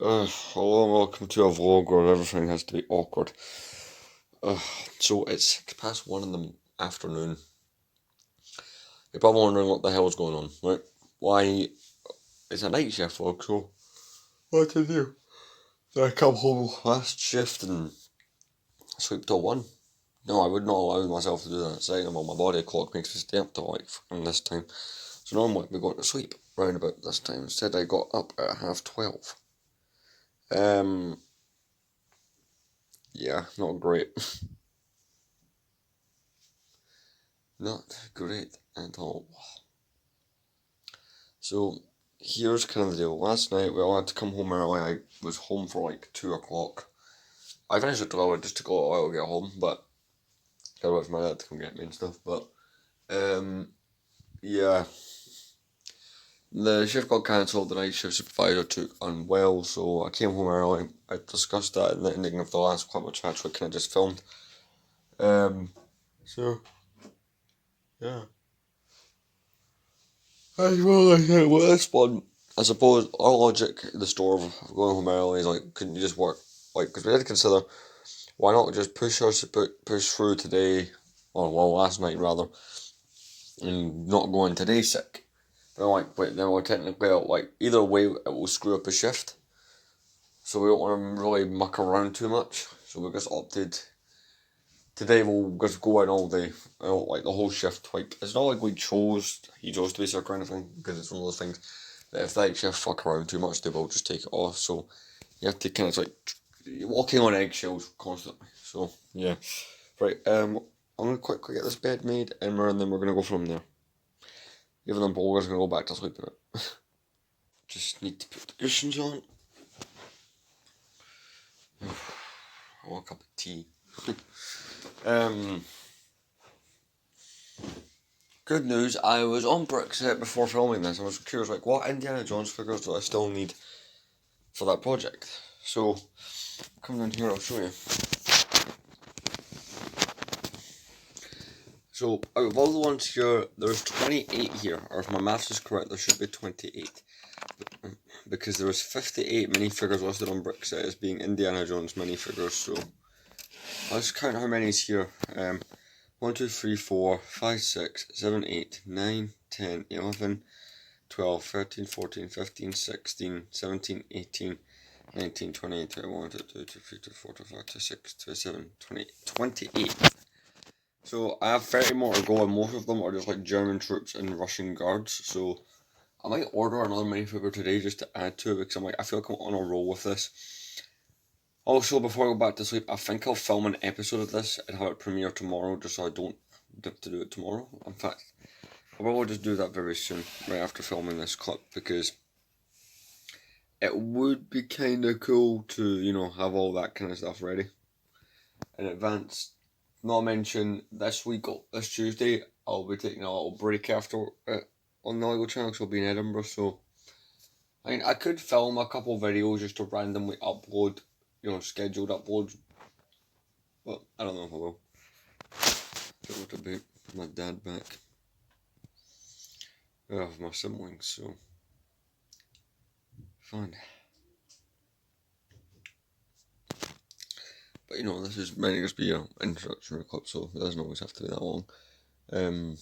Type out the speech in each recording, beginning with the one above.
Hello and welcome to a vlog where everything has to be awkward. So it's 1:06 in the afternoon. You're probably wondering what the hell is going on, right? Why? It's a night shift vlog, so what to do? Did I come home last shift and sleep till 1? No, I would not allow myself to do that. It's like, well, my body clock makes me stay up till like fucking this time. So normally I'd be going to sleep round about this time. Instead I got up at 12:30. Yeah, not great. Not great at all. So, here's kind of the deal. Last night, we all had to come home early. I was home for like 2 o'clock. I finished at 12, it just took a little while to get home, but I wait for my dad to come get me and stuff. But, yeah. The shift got cancelled, the night shift supervisor took unwell, so I came home early. I discussed that in the ending of the last clip, which I actually kind of just filmed. So, yeah. Well, this one, I suppose our logic at the store of going home early is like, couldn't you just work, like, because we had to consider, why not just push through today, or well, last night rather, and not go in today sick. But I'm like, wait, then we're technically out, like, either way it will screw up a shift, so we don't want to really muck around too much, so we just opted, today we'll just go in all day, like the whole shift, like, it's not like he chose to be sick or anything, because it's one of those things, that if that shift fuck around too much, they will just take it off, so you have to kind of like, walking on eggshells constantly, so yeah. Right, I'm going to quickly get this bed made, and then we're going to go from there. Even though Bulgar's going to go back to sleep in it. Just need to put the cushions on. I want a cup of tea. Good news, I was on Brexit before filming this. I was curious, like, what Indiana Jones figures do I still need for that project? So, come down here, I'll show you. So, out of all the ones here, there's 28 here, or if my maths is correct, there should be 28. Because there was 58 minifigures listed on Brixit as being Indiana Jones minifigures, so let's count how many is here. 1, 2, 3, 4, 5, 6, 7, 8, 9, 10, 11, 12, 13, 14, 15, 16, 17, 18, 19, 20, 21, 22, 23, 24, 25, 26, 27, 28, 28. So I have 30 more to go, and most of them are just like German troops and Russian guards, so I might order another minifigure today just to add to it, because I feel like I'm on a roll with this. Also, before I go back to sleep, I think I'll film an episode of this and have it premiere tomorrow, just so I don't have to do it tomorrow. In fact, I will just do that very soon, right after filming this clip, because it would be kind of cool to, have all that kind of stuff ready in advance. Not mention this week, this Tuesday, I'll be taking a little break after on the LEGO channel, because I'll be in Edinburgh, so I mean, I could film a couple videos just to randomly upload, scheduled uploads, but I don't know if I will. Don't want to be my dad back. I have my siblings, so fun. But this is meant to just be an introductory clip, so it doesn't always have to be that long. So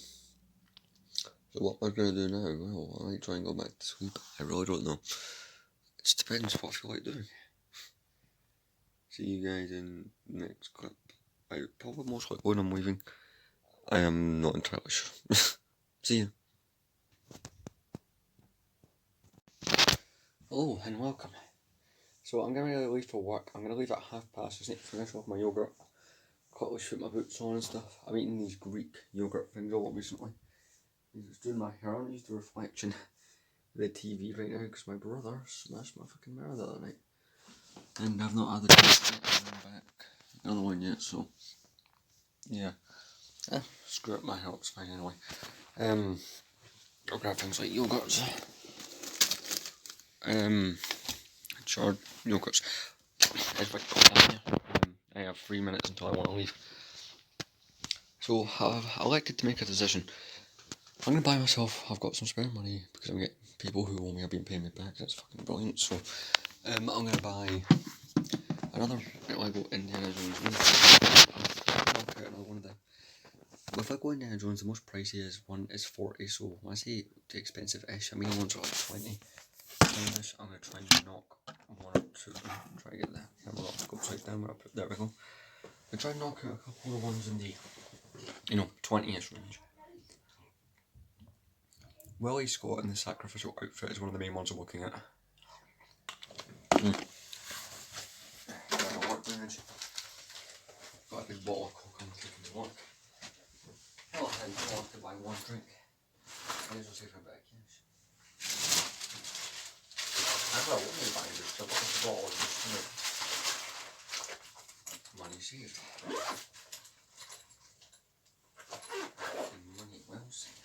what am I going to do now? Well, I might try and go back to sleep. I really don't know. It just depends what I feel like doing. See you guys in the next clip. I probably most likely when I'm leaving. I am not entirely sure. See you. Hello and welcome. So I'm going to leave for work. I'm going to leave at past. Just need to finish off my yogurt. Quickly shoot my boots on and stuff. I'm eating these Greek yogurt things a lot recently. I'm just doing my hair. I'm using the reflection of the TV right now because my brother smashed my fucking mirror the other night. And I've not had the chance to get back another one yet, so yeah. Screw it, my hair looks fine anyway. I'll grab things like yogurts. Charred yogurts. I have 3 minutes until I want to leave. So I've elected to make a decision. I'm going to buy myself, I've got some spare money because I'm getting people who owe me have been paying me back. That's fucking brilliant. So I'm gonna buy another Lego Indiana Jones one. Knock out another one of them. With Lego Indiana Jones, the most pricey one is 40, so when I say too expensive-ish, I mean ones are like 20. I'm gonna try and knock one or two. Try to get the camera not to go upside down where I put. There we go. I try and knock out a couple of ones in the, 20-ish range. Willie Scott in the sacrificial outfit is one of the main ones I'm looking at. Got a big bottle of Coke I'm taking to work. Hell, I didn't want to buy one drink. May as well save a bit of cash. That's what I wouldn't buy, just a bottle just money saved. Money well saved.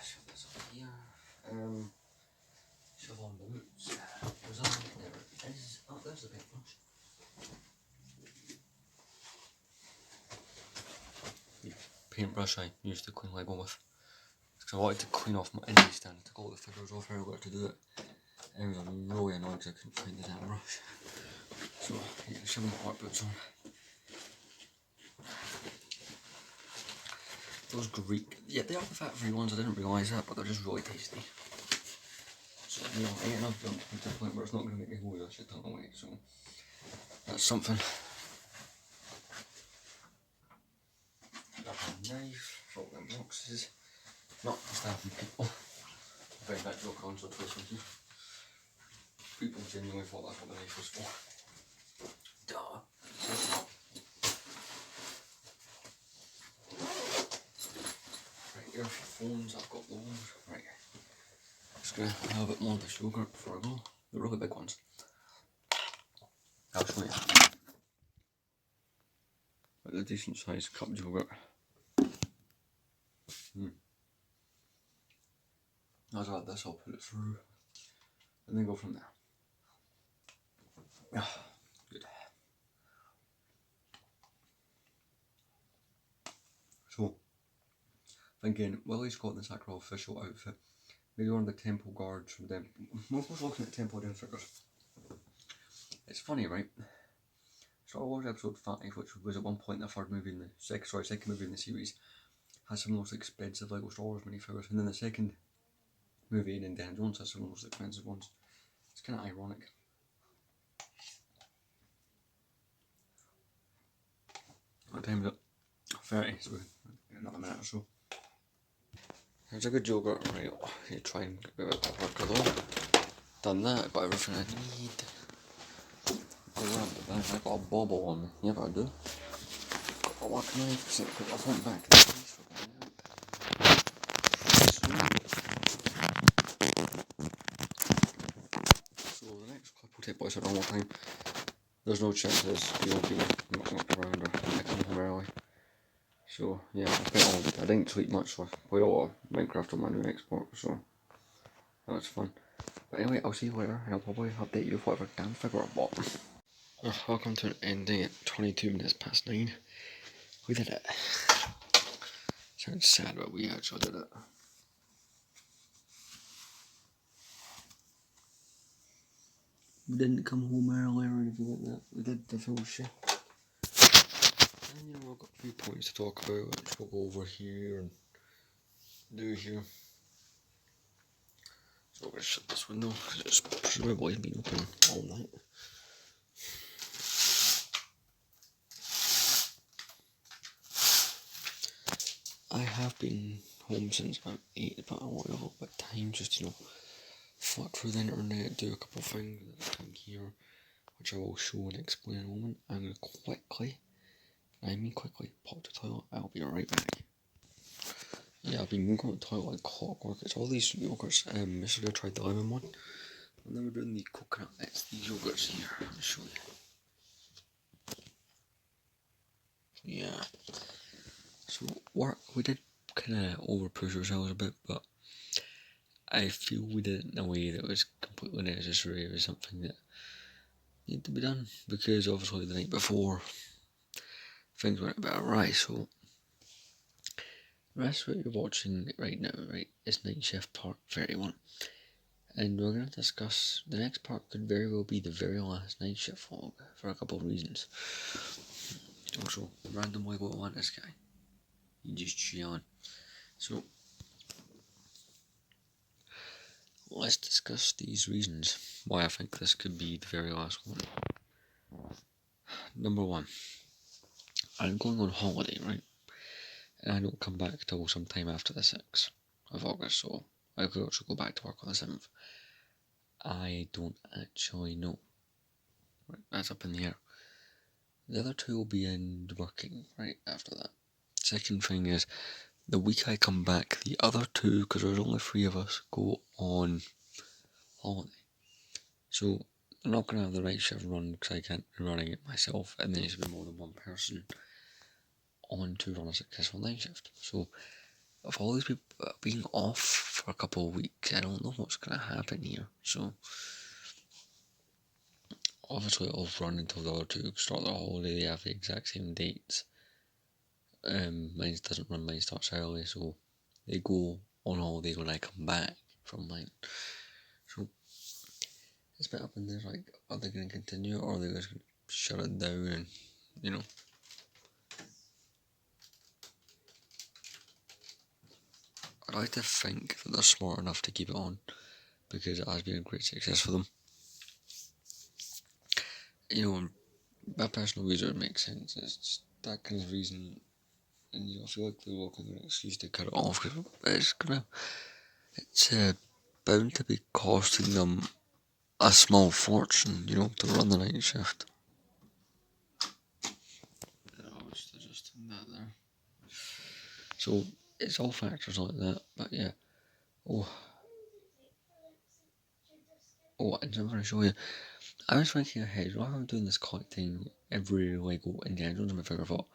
Shove this up here. Shove on boots. There's a there it is. Oh, there's the paintbrush. Paintbrush I used to clean Lego with. Because I wanted to clean off my indie stand. I took all the figures off earlier to do it. It was really annoying because I couldn't find the damn brush. So, yeah, shoving the work boots on. Those Greek, yeah, they are the fat-free ones, I didn't realise that, but they're just really tasty. So, I ate enough junk to the point where it's not going to make me lose a shit ton of weight, so that's something. Grab a knife, drop them boxes, not stabbing people. I found that joke on so twice with you. People genuinely thought that's what the knife was for. Duh. Right, here's phones, I've got those. Right. Just gonna have a bit more of this yogurt before I go. The really big ones. I'll show you. Like the decent sized cup yogurt. As I like this, I'll put it through and then go from there. Good. So, thinking, Willie's got the sacrificial outfit. Maybe one of the temple guards from them. Most was looking at Temple Doom figures. It's funny, right? Star Wars Episode 5, which was at one point the third movie in the second movie in the series, has some of the most expensive Lego Star Wars minifigures, and then the second movie in Indiana Jones has some of the most expensive ones. It's kind of ironic. What time is it? 30, so another minute or so. Here's a good yogurt, right? You try and get a bit of pepper though. Done that, got everything I need. I got a bobble on me. Yeah, but I do. Got a work knife, so I put my phone back in the case for so the next clip will take place at normal time. There's no chances you'll be knocking up around or coming home early. So yeah, I didn't tweet much, so I played a lot of Minecraft on my new export, so that was fun. But anyway, I'll see you later, and I'll probably update you with whatever damn figure I bought. Welcome to an ending at 22 minutes past 9. We did it. Sounds sad, but we actually did it. We didn't come home early or anything like that. We did the full shift. And you know, I've got a few points to talk about, which we'll go over here and do here. So I'm going to shut this window because it's presumably been open all night. I have been home since about 8, but I want a little bit of time just, flick through the internet, do a couple of things that I think here, which I will show and explain in a moment. I'm going to quickly pop to the toilet. I'll be right back. Yeah, I've been going to the toilet like clockwork. It's all these yogurts. Yesterday I tried the lemon one, and then we're doing the coconut. It's these yogurts here. I'll show you. Yeah. So we did kind of over push ourselves a bit, but I feel we did it in a way that was completely necessary. It was something that needed to be done, because obviously the night before things went a bit awry. So the rest of what you're watching right now, right, is Nightshift Part 31. And we're going to discuss, the next part could very well be the very last night shift vlog for a couple of reasons. Also, randomly go on this guy. You just chilling. So, let's discuss these reasons why I think this could be the very last one. Number one, I'm going on holiday, right? And I don't come back till sometime after the 6th of August, so I could also go back to work on the 7th. I don't actually know. Right, that's up in the air. The other two will be in working right after that. Second thing is, the week I come back, the other two, because there's only 3 of us, go on holiday. So I'm not going to have the right shift run because I can't be running it myself, and there needs to be more than one person on to run a successful night shift. So if all these people being off for a couple of weeks, I don't know what's going to happen here. So obviously I'll run until the other two start their holiday. They have the exact same dates. Mine doesn't run, mine starts early, so they go on holiday when I come back from mine. So it's a bit up in there, like, are they going to continue or are they just going to shut it down and, you know. I'd like to think that they're smart enough to keep it on because it has been a great success for them. You know, my personal reason makes sense. It's just that kind of reason, and you know, I feel like they're looking for an excuse to cut it off because it's bound to be costing them a small fortune, you know, to run the night shift. I was adjusting that there. So it's all factors like that, but yeah. Oh, and I'm going to show you. I was thinking ahead, rather than doing this collecting every Lego Indiana Jones in my figure, I thought,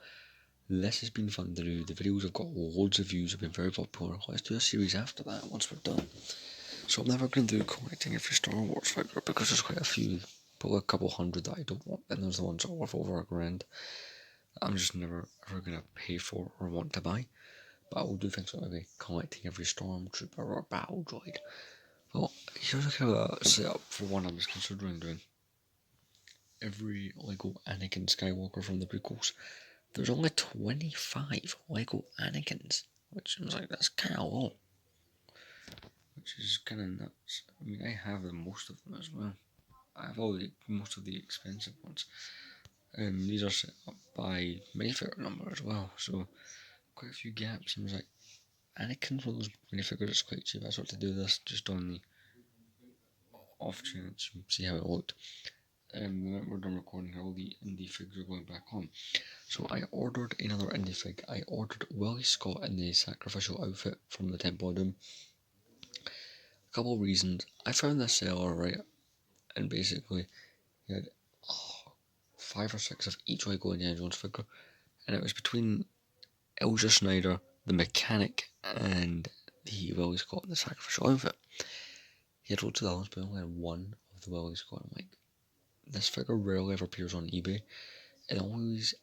this has been fun to do. The videos have got loads of views, have been very popular. Let's do a series after that once we're done. So I'm never going to do collecting every Star Wars figure because there's quite a few, probably a couple hundred that I don't want, and there's the ones that are worth over $1,000. I'm just never ever going to pay for or want to buy. But I will do things like maybe collecting every Stormtrooper or Battle Droid. Well, here's a kind of a setup for one I was considering doing. Every Lego Anakin Skywalker from the prequels. There's only 25 Lego Anakins, which seems like that's kind of low. Which is kind of nuts. I mean, I have most of them as well. I have most of the expensive ones. These are set up by minifigure number as well, so quite a few gaps. Seems like Anakin for those minifigures is quite cheap. I sort of do this just on the off chance and see how it looked. When we're done recording here, all the indie figs are going back on. So I ordered another indie fig. I ordered Willie Scott in the sacrificial outfit from the Temple of Doom. A couple of reasons. I found this seller, right, and basically he had 5 or 6 of each Lego Indiana Jones figure, and it was between Elja Schneider, the mechanic, and the Willie Scott in the sacrificial outfit. He had loads of others, but I only had one of the Willie Scott. I'm like, this figure rarely ever appears on eBay. It always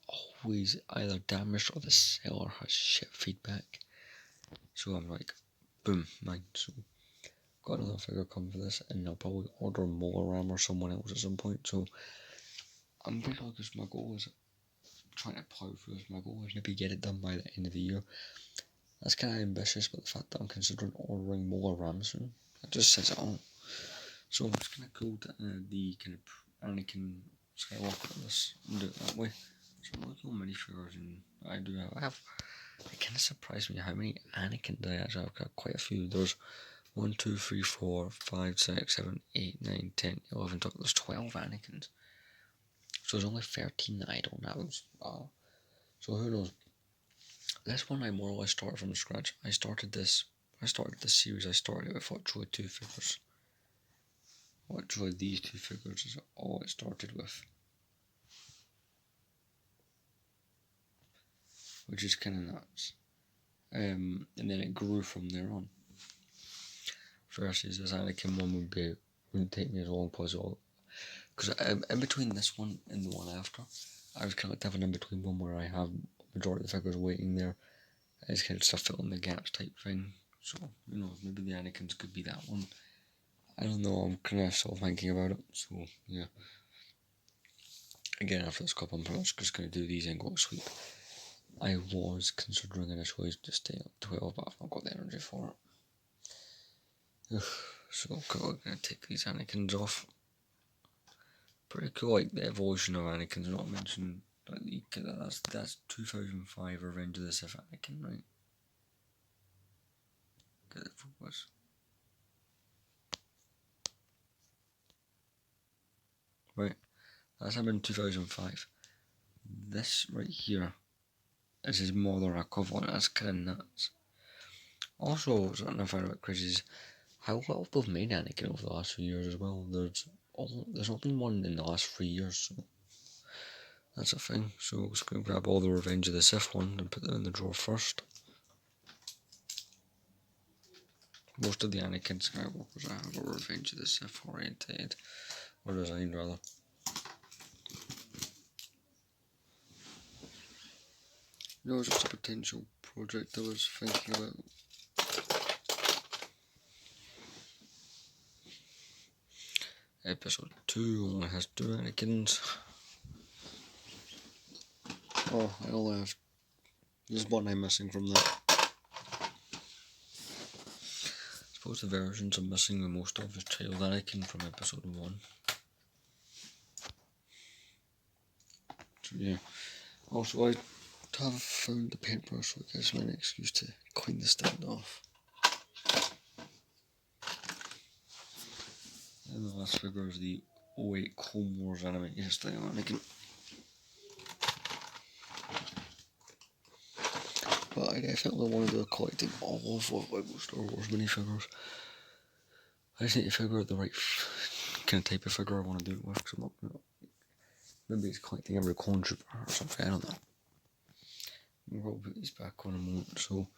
either damaged or the seller has shit feedback. So I'm like, boom, mine. So got another figure coming for this, and I'll probably order Molar Ram or someone else at some point. So I'm basically, because my goal is trying to plow through this. My goal is maybe get it done by the end of the year. That's kind of ambitious, but the fact that I'm considering ordering Molar Ram soon, it just says it all. So it's kind of cool to add the kind of Anakin Skywalker in this and do it that way. So I'm looking at minifigures, and I have. It kind of surprised me how many Anakins I actually have. I've got quite a few. There's 1, 2, 3, 4, 5, 6, 7, 8, 9, 10, 11. There's 12 Anakins. So there's only 13 that I don't have. So who knows? This one I more or less started from scratch. I started this series. I started with literally 2 figures. Literally these 2 figures is all it started with, which is kind of nuts. And then it grew from there on. Versus this Anakin one wouldn't take me as long as all, because in between this one and the one after, I was kind of like having in between one where I have majority of the figures waiting there. I just kind of stuff filling the gaps type thing. So, you know, maybe the Anakins could be that one. I don't know, I'm kind of still thinking about it, so yeah. Again, after this cup, I'm pretty much just going to do these and go to sleep. I was considering initially just staying up 12, but I've not got the energy for it. So I'm going to take these Anakins off. Pretty cool, like the evolution of Anakin's not mentioned. Like that's 2005 Revenge of the Sith Anakin, right? Get it focus. Right, that's him in 2005. This right here is his modern equivalent. That's kind of nuts. Also, something I found a bit crazy is how well they've made Anakin over the last few years as well. There's not been one in the last 3 years, so that's a thing. So I'm just going to grab all the Revenge of the Sith ones and put them in the drawer first. Most of the Anakin Skywalkers I have are Revenge of the Sith oriented, or designed rather. No, it's just a potential project I was thinking about. Episode 2 only has 2 Anakins. Oh, I only have... There's one I'm missing from that. I suppose the versions I'm missing the most of is Child Anakin from episode 1. So yeah. Also, I have found the paintbrush, so it gives me an excuse to clean the stand off. And the last figure is the 08 Clone Wars animated style Anakin. But I definitely want to do a collecting all of Lego Star Wars minifigures. I just need to figure out the right kind of type of figure I want to do it with, because I'm not gonna, maybe it's collecting every clone trooper or something, I don't know. We'll probably put these back on in a moment, so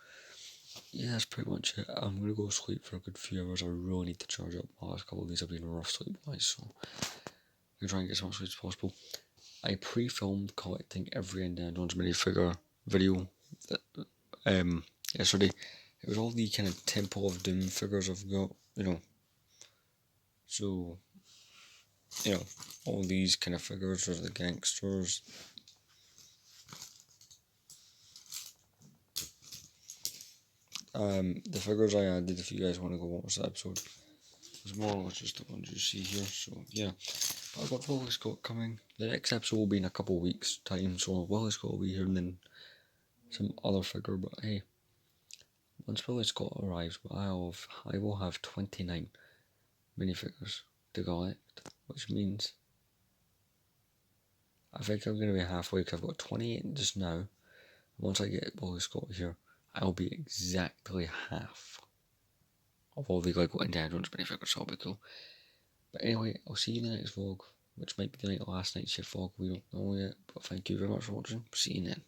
yeah, that's pretty much it. I'm going to go sleep for a good few hours. I really need to charge up. The last couple of days I've been rough sleep-wise, so I'm going to try and get as much sleep as possible. I pre-filmed collecting every Indiana Jones minifigure video that, yesterday. It was all the kind of Temple of Doom figures I've got, you know. So, you know, all these kind of figures are the gangsters. The figures I added, if you guys want to go watch that episode, there's more or less just the ones you see here, so yeah. But I've got Willie Scott coming. The next episode will be in a couple of weeks' time, so Willie Scott will be here and then some other figure, but hey, once Willie Scott arrives, I will have 29 minifigures to collect, which means I think I'm going to be halfway, because I've got 28 just now. Once I get Willie Scott here, I'll be exactly half of all the Lego Indiana Jones minifigures, so that'll be cool. But anyway, I'll see you in the next vlog, which might be the last night shift vlog, we don't know yet, but thank you very much for watching, see you then.